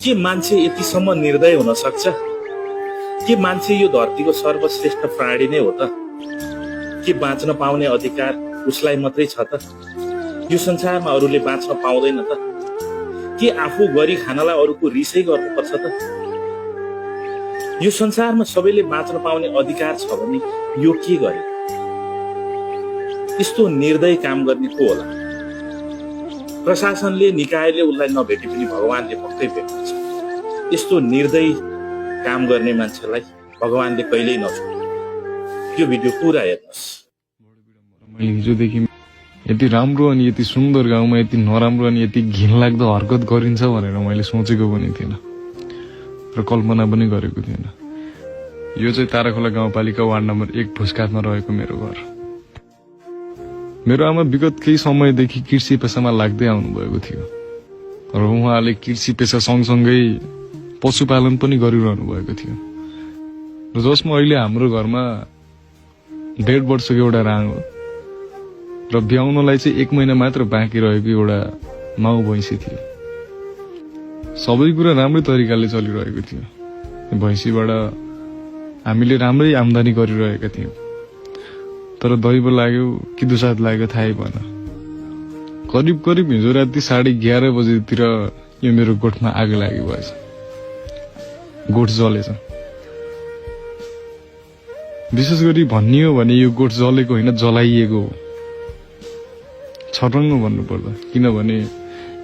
के मान्छे यतिसम्म निर्दय हुन सक्छ? के मान्छे यो धरतीको सर्वश्रेष्ठ प्राणी नै हो त? के बाँच्न पाउने अधिकार उसलाई मात्रै छ त? यो संसारमा अरूले बाँच्न पाउँदैन त? के आफू गरी खानलाई अरूको रिसै गर्नुपर्छ त? यो संसारमा सबैले बाँच्न पाउने अधिकार छ भने यो के गरे? यस्तो निर्दय काम गर्ने को होला? प्रशासनले निकायले उसलाई नभेटे पनि भगवानले पक्कै भेट्नुहुन्छ। यस्तो निर्दयी काम गर्ने मान्छेलाई भगवानले कहिल्यै नछोड्नु। यो भिडियो पुरा हेर्नुहोस्। मैले हिजोदेखि यति राम्रो अनि यति सुन्दर गाउँमा यति नराम्रो अनि यति घिनलाग्दो हरकत गरिन्छ भनेर मैले सोचेको पनि थिएन र कल्पना पनि गरेको थिएन। यो चाहिँ ताराखोला गाउँपालिका वार्ड नम्बर 1 भुसकाटमा रहेको मेरो घर। मेरो आमा विगत केही समयदेखि कृषि पेसामा लाग्दै आउनुभएको थियो र उहाँले कृषि पेसा सँगसँगै पशुपालन पनि गरिरहनु भएको थियो र जसमा अहिले हाम्रो घरमा 1.5 वर्षको एउटा राङ हो र ब्याउनलाई चाहिँ 1 महिना मात्र बाँकी रहेको एउटा माउ भैँसी थियो। सबै कुरा राम्रै तरिकाले चलिरहेको थियो। भैँसीबाट हामीले राम्रै आम्दानी गरिरहेका थियौँ, तर दैव लाग्यो कि दुसाद लाग्यो थाहै भएन। करिब हिजो राति 11:30 बजेतिर यो मेरो गोठमा आगो लागि भएछ। गोठ जलेछ। विशेष गरी भनियो भने यो गोठ जलेको होइन, जलाइएको हो। छटङ्ग भन्नुपर्दा, किनभने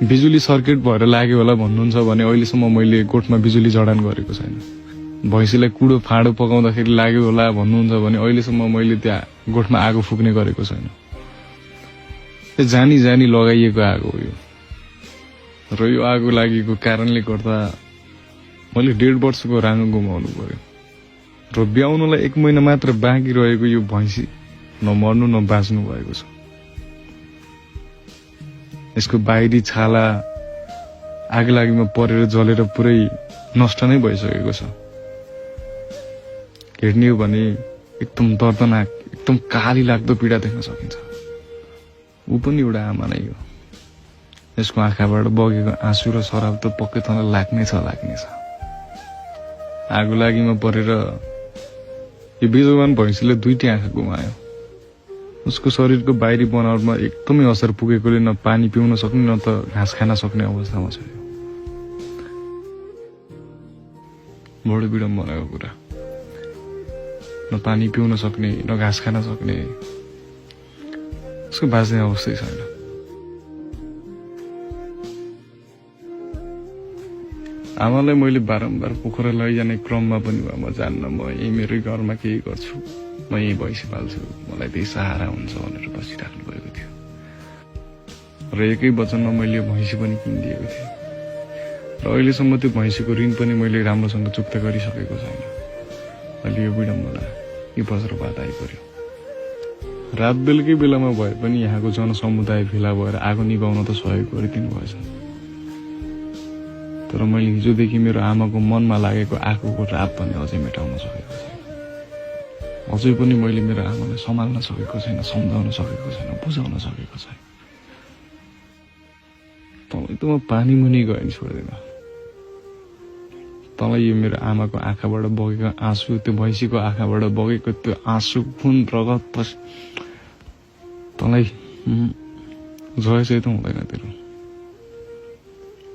बिजुली सर्किट भएर लाग्यो होला भन्नुहुन्छ भने अहिलेसम्म मैले गोठमा बिजुली जडान गरेको छैन। भैँसीलाई कुडो फाँडो पकाउँदाखेरि लाग्यो होला भन्नुहुन्छ भने अहिलेसम्म मैले त्यहाँ गोठमा आगो फुक्ने गरेको छैन। जानी जानी लगाइएको आगो हो यो। र यो आगो लागेको कारणले गर्दा मैले 1.5 वर्षको राँगो गुमाउनु पर्यो र ब्याउनलाई 1 महिना मात्र बाँकी रहेको यो भैँसी न मर्नु न बाँच्नु भएको छ। यसको बाहिरी छाला आगलागीमा परेर जलेर पुरै नष्ट नै भइसकेको छ। हेर्ने हो भने एकदम दर्दनाक, एकदम काली लाग्दो पीडा देख्न सकिन्छ। ऊ पनि एउटा आमा नै हो। यसको आँखाबाट बगेको आँसु र शराब त पक्कै तँलाई लाग्नेछ। आगो लागिमा परेर यो बेजवान भैँसीले 2टी आँखा गुमायो। उसको शरीरको बाहिरी बनावटमा एकदमै असर पुगेकोले न पानी पिउन सक्ने न त घाँस खान सक्ने अवस्थामा छ। बडो विडम्बनाको कुरा। न पानी पिउन सक्ने, न घाँस खान सक्ने, उसको बाँच्ने अवस्थै छैन। आमालाई मैले बारम्बार पोखरा लैजाने क्रममा पनि म जान्न, म यही मेरै घरमा केही गर्छु, म यही भैँसी पाल्छु, मलाई त्यही सहारा हुन्छ भनेर बसिराख्नु भएको थियो। र एकै वचनमा मैले यो भैँसी पनि किनिदिएको थिएँ र अहिलेसम्म त्यो भैँसीको ऋण पनि मैले राम्रोसँग चुक्ता गरिसकेको छैन। अहिले यो विडम्बना, यो वज्रपात आइपर्यो। रात बेलुकै बेलामा भए पनि यहाँको जनसमुदाय भेला भएर आगो निभाउन त सहयोग गरिदिनु भएछ, तर मैले हिजोदेखि मेरो आमाको मनमा लागेको आगोको राप पनि अझै मेटाउन सकेको छैन। अझै पनि मैले मेरो आमालाई सम्हाल्न सकेको छैन, सम्झाउन सकेको छैन, बुझाउन सकेको छैन। तँलाई त म पानी मुनि गए नि छोड्दैन। तँलाई यो मेरो आमाको आँखाबाट बगेको आँसु, त्यो भैँसीको आँखाबाट बगेको त्यो आँसु, खुन, रगत पछि तँलाई जय चाहिँ त हुँदैन तेरो।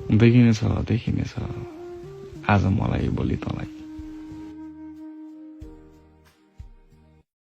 देखिनेछ आज मलाई, भोलि तँलाई।